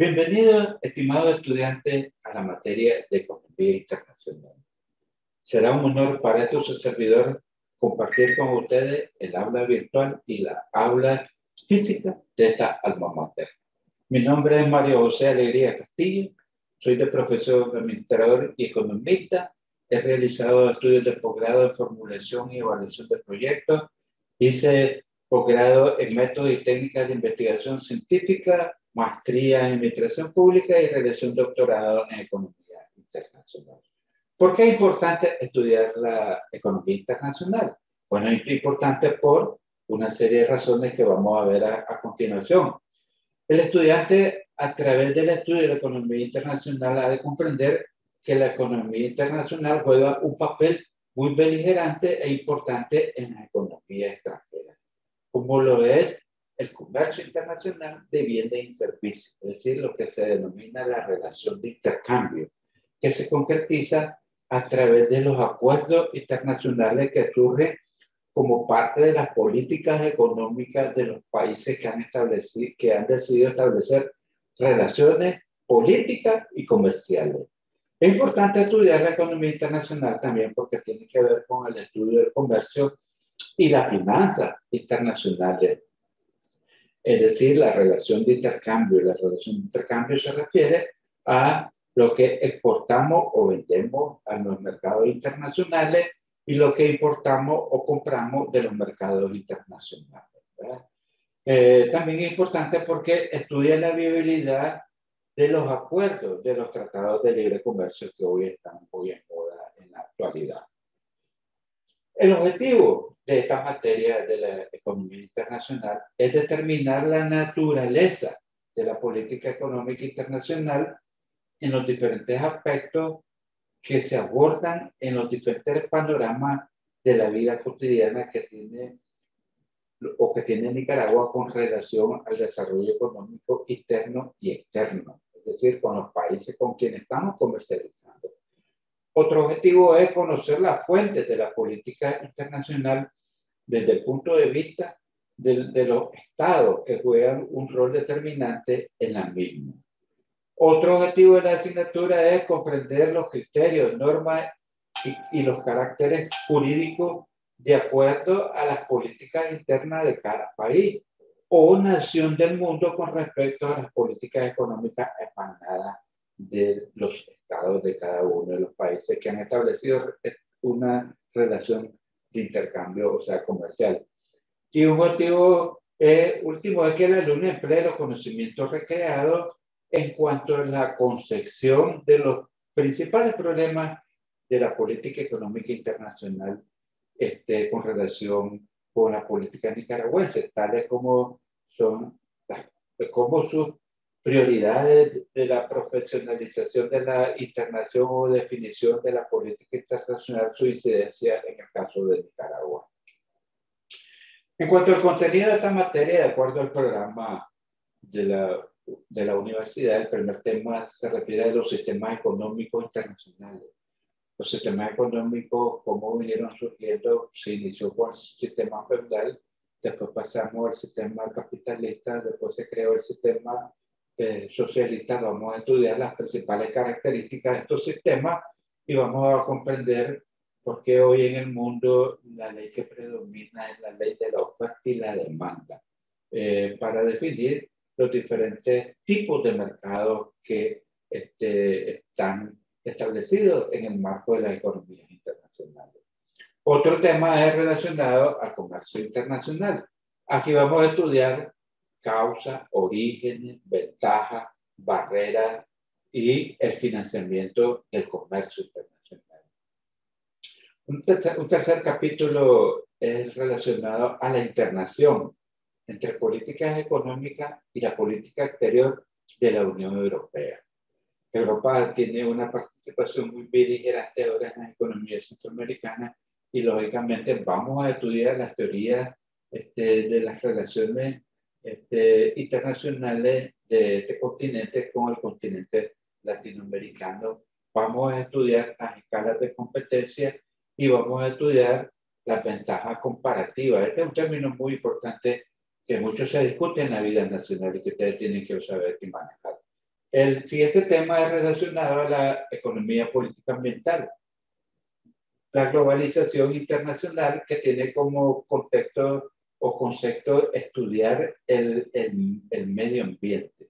Bienvenido, estimado estudiante, a la materia de Economía Internacional. Será un honor para estos su servidor compartir con ustedes el aula virtual y la aula física de esta alma mater. Mi nombre es Mario José Alegría Castillo, soy de profesor, administrador y economista. He realizado estudios de posgrado en formulación y evaluación de proyectos. Hice posgrado en métodos y técnicas de investigación científica, maestría en administración pública y realización de doctorado en economía internacional. ¿Por qué es importante estudiar la economía internacional? Bueno, es importante por una serie de razones que vamos a ver a continuación. El estudiante, a través del estudio de la economía internacional, ha de comprender que la economía internacional juega un papel muy beligerante e importante en la economía extranjera, como lo es el comercio internacional de bienes y servicios, es decir, lo que se denomina la relación de intercambio, que se concretiza a través de los acuerdos internacionales que surgen como parte de las políticas económicas de los países que han decidido establecer relaciones políticas y comerciales. Es importante estudiar la economía internacional también porque tiene que ver con el estudio del comercio y las finanzas internacionales. Es decir, la relación de intercambio. La relación de intercambio se refiere a lo que exportamos o vendemos a los mercados internacionales y lo que importamos o compramos de los mercados internacionales. También es importante porque estudia la viabilidad de los acuerdos de los tratados de libre comercio que hoy están muy en moda en la actualidad. El objetivo de esta materia de la economía internacional es determinar la naturaleza de la política económica internacional en los diferentes aspectos que se abordan en los diferentes panoramas de la vida cotidiana que tiene Nicaragua con relación al desarrollo económico interno y externo, es decir, con los países con quienes estamos comercializando. Otro objetivo es conocer las fuentes de la política internacional desde el punto de vista de los estados que juegan un rol determinante en la misma. Otro objetivo de la asignatura es comprender los criterios, normas y los caracteres jurídicos de acuerdo a las políticas internas de cada país o nación del mundo con respecto a las políticas económicas emanadas de los estados de cada uno de los países que han establecido una relación de intercambio, o sea, comercial. Y un motivo último es que el alumno emplee los conocimientos recreados en cuanto a la concepción de los principales problemas de la política económica internacional con relación con la política nicaragüense, tales como son como sus prioridades de la profesionalización de la internación o definición de la política internacional, su incidencia en el caso de Nicaragua. En cuanto al contenido de esta materia, de acuerdo al programa de la universidad, el primer tema se refiere a los sistemas económicos internacionales. Los sistemas económicos, cómo vinieron surgiendo, se inició con el sistema feudal, después pasamos al sistema capitalista, después se creó el sistema socialista. Vamos a estudiar las principales características de estos sistemas y vamos a comprender por qué hoy en el mundo la ley que predomina es la ley de la oferta y la demanda, para definir los diferentes tipos de mercados que están establecidos en el marco de las economías internacionales. Otro tema es relacionado al comercio internacional. Aquí vamos a estudiar causas, orígenes, ventajas, barreras y el financiamiento del comercio internacional. Un tercer capítulo es relacionado a la internación entre políticas económicas y la política exterior de la Unión Europea. Europa tiene una participación muy beligerante ahora en la economía centroamericana y lógicamente vamos a estudiar las teorías de las relaciones internacionales de este continente con el continente latinoamericano. Vamos a estudiar las escalas de competencia y vamos a estudiar las ventajas comparativas. Este es un término muy importante que mucho se discute en la vida nacional y que ustedes tienen que saber y manejar. El siguiente tema es relacionado a la economía política ambiental. La globalización internacional que tiene como contexto o concepto estudiar el medio ambiente.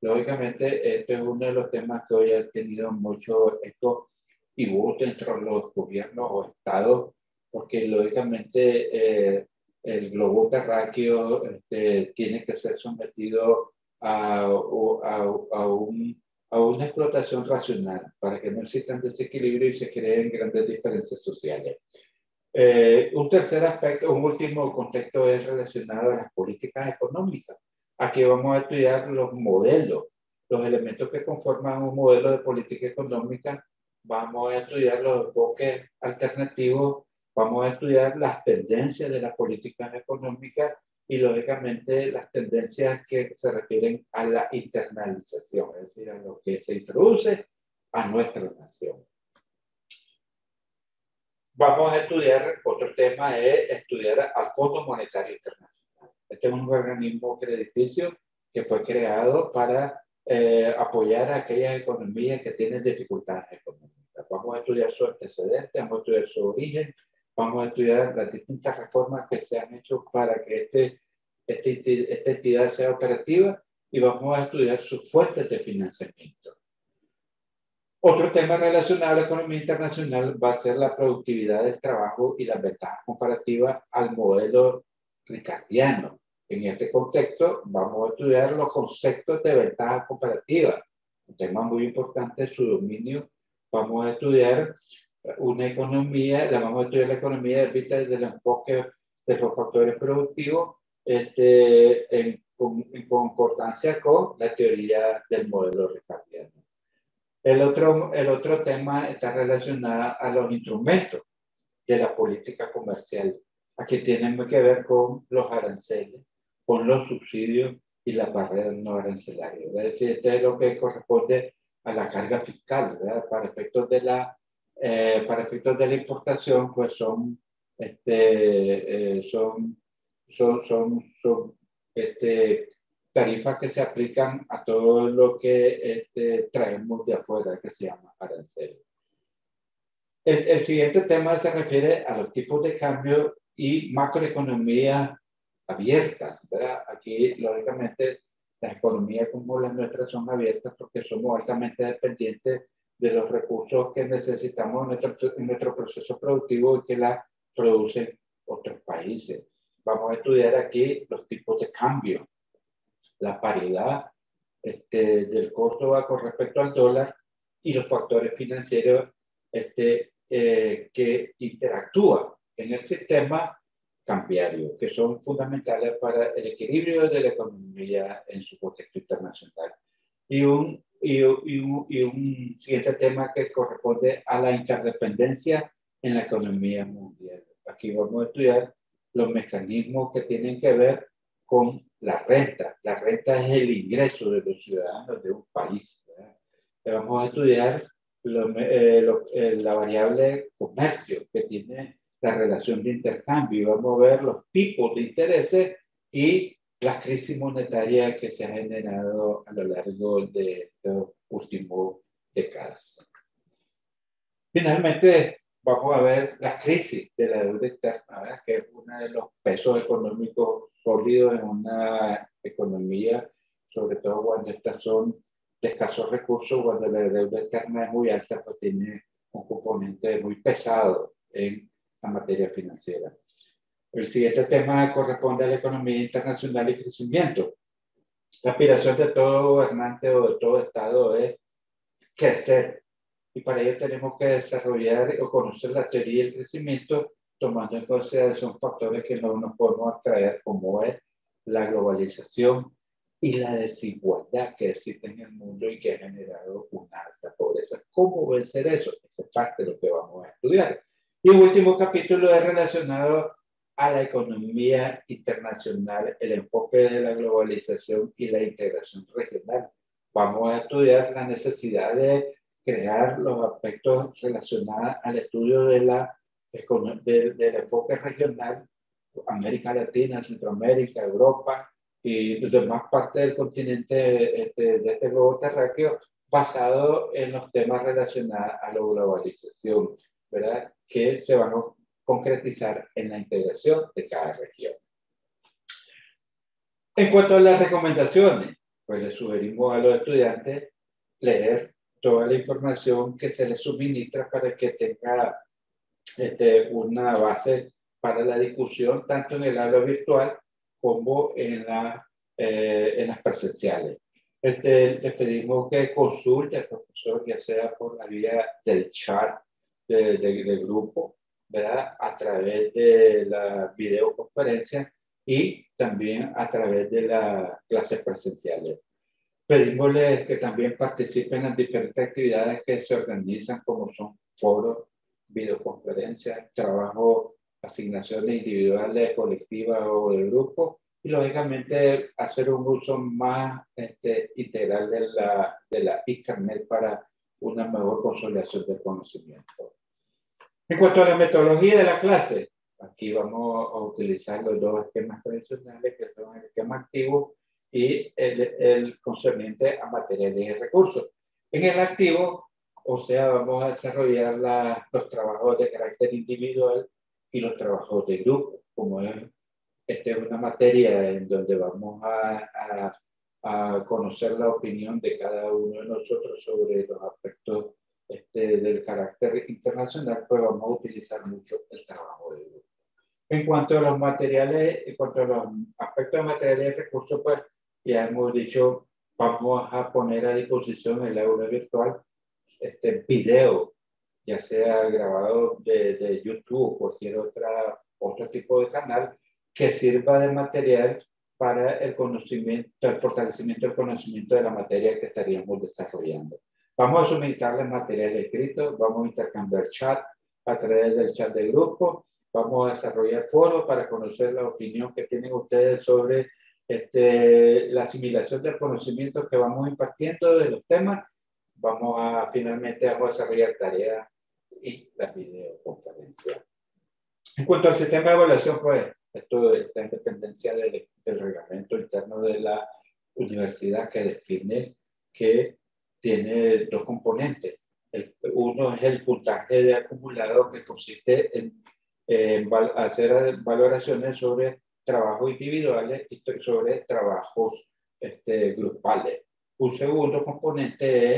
Lógicamente, este es uno de los temas que hoy ha tenido mucho eco y voz dentro de los gobiernos o estados, porque lógicamente el globo terráqueo tiene que ser sometido a una explotación racional para que no existan desequilibrios y se creen grandes diferencias sociales. Un tercer aspecto, un último contexto es relacionado a las políticas económicas. Aquí vamos a estudiar los modelos, los elementos que conforman un modelo de política económica. Vamos a estudiar los enfoques alternativos, vamos a estudiar las tendencias de las políticas económicas y, lógicamente, las tendencias que se refieren a la internalización, es decir, a lo que se introduce a nuestra nación. Vamos a estudiar, otro tema es estudiar al Fondo Monetario Internacional. Este es un organismo crediticio que fue creado para apoyar a aquellas economías que tienen dificultades económicas. Vamos a estudiar su antecedente, vamos a estudiar su origen, vamos a estudiar las distintas reformas que se han hecho para que esta entidad sea operativa y vamos a estudiar sus fuentes de financiamiento. Otro tema relacionado a la economía internacional va a ser la productividad del trabajo y las ventajas comparativas al modelo ricardiano. En este contexto vamos a estudiar los conceptos de ventajas comparativas, un tema muy importante es su dominio. Vamos a estudiar una economía, vamos a estudiar la economía desde el enfoque de los factores productivos en concordancia con la teoría del modelo ricardiano. El otro tema está relacionado a los instrumentos de la política comercial. Aquí tienen que ver con los aranceles, con los subsidios y las barreras no arancelarias. Es decir, este es lo que corresponde a la carga fiscal, ¿verdad? Para efectos de la importación, pues son tarifas que se aplican a todo lo que traemos de afuera, que se llama arancel. El siguiente tema se refiere a los tipos de cambio y macroeconomía abierta, ¿verdad? Aquí, lógicamente, las economías como las nuestras son abiertas porque somos altamente dependientes de los recursos que necesitamos en nuestro proceso productivo y que la producen otros países. Vamos a estudiar aquí los tipos de cambio, la paridad del costo con respecto al dólar y los factores financieros que interactúan en el sistema cambiario, que son fundamentales para el equilibrio de la economía en su contexto internacional. Y un siguiente tema que corresponde a la interdependencia en la economía mundial. Aquí vamos a estudiar los mecanismos que tienen que ver con la renta. La renta es el ingreso de los ciudadanos de un país, ¿verdad? Vamos a estudiar la variable comercio, que tiene la relación de intercambio. Vamos a ver los tipos de intereses y la crisis monetaria que se ha generado a lo largo de las últimas décadas. Finalmente, vamos a ver la crisis de la deuda externa, ¿verdad? Que es uno de los pesos económicos sólidos en una economía, sobre todo cuando estas son de escasos recursos, cuando la deuda externa es muy alta, pues tiene un componente muy pesado en la materia financiera. El siguiente tema corresponde a la economía internacional y crecimiento. La aspiración de todo gobernante o de todo Estado es crecer. Y para ello tenemos que desarrollar o conocer la teoría del crecimiento, tomando en consideración factores que no nos podemos abstraer, como es la globalización y la desigualdad que existe en el mundo y que ha generado una alta pobreza. ¿Cómo vencer eso? Esa es parte de lo que vamos a estudiar. Y el último capítulo es relacionado a la economía internacional, el enfoque de la globalización y la integración regional. Vamos a estudiar la necesidad de crear los aspectos relacionados al estudio del enfoque regional, América Latina, Centroamérica, Europa y las demás partes del continente de este globo terráqueo, basado en los temas relacionados a la globalización, ¿verdad? Que se van a concretizar en la integración de cada región. En cuanto a las recomendaciones, pues les sugerimos a los estudiantes leer toda la información que se les suministra para que tenga una base para la discusión, tanto en el aula virtual como en las presenciales. Les pedimos que consulte al profesor, ya sea por la vía del chat del grupo, ¿verdad? A través de la videoconferencia y también a través de las clases presenciales. Pedimosles que también participen en las diferentes actividades que se organizan, como son foros, videoconferencias, trabajo, asignaciones individuales, colectivas o de grupo, y lógicamente hacer un uso más integral de la Internet para una mejor consolidación del conocimiento. En cuanto a la metodología de la clase, aquí vamos a utilizar los dos esquemas tradicionales, que son el esquema activo y el concerniente a materiales y recursos. En el activo, o sea, vamos a desarrollar los trabajos de carácter individual y los trabajos de grupo, como es una materia en donde vamos a conocer la opinión de cada uno de nosotros sobre los aspectos del carácter internacional, pues vamos a utilizar mucho el trabajo de grupo. En cuanto a los materiales, en cuanto a los aspectos de materiales y recursos, pues ya hemos dicho, vamos a poner a disposición en el aula virtual video, ya sea grabado de YouTube o cualquier otro tipo de canal que sirva de material para el conocimiento, el fortalecimiento del conocimiento de la materia que estaríamos desarrollando. Vamos a suministrarles material escrito, vamos a intercambiar chat a través del chat de grupo, vamos a desarrollar foros para conocer la opinión que tienen ustedes sobre la asimilación del conocimiento que vamos impartiendo de los temas. Finalmente a desarrollar tareas y las videoconferencias. En cuanto al sistema de evaluación, pues esto está en dependencia del reglamento interno de la universidad, que define que tiene dos componentes. Uno es el puntaje de acumulado, que consiste en hacer valoraciones sobre trabajos individuales y sobre trabajos grupales. Un segundo componente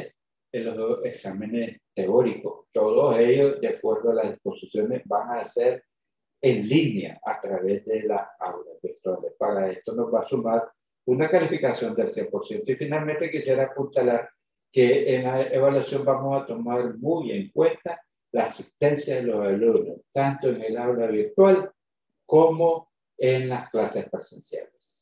es los exámenes teóricos. Todos ellos, de acuerdo a las disposiciones, van a ser en línea a través de las aulas virtuales. Para esto nos va a sumar una calificación del 100%. Y finalmente quisiera apuntalar que en la evaluación vamos a tomar muy en cuenta la asistencia de los alumnos, tanto en el aula virtual como en las clases presenciales.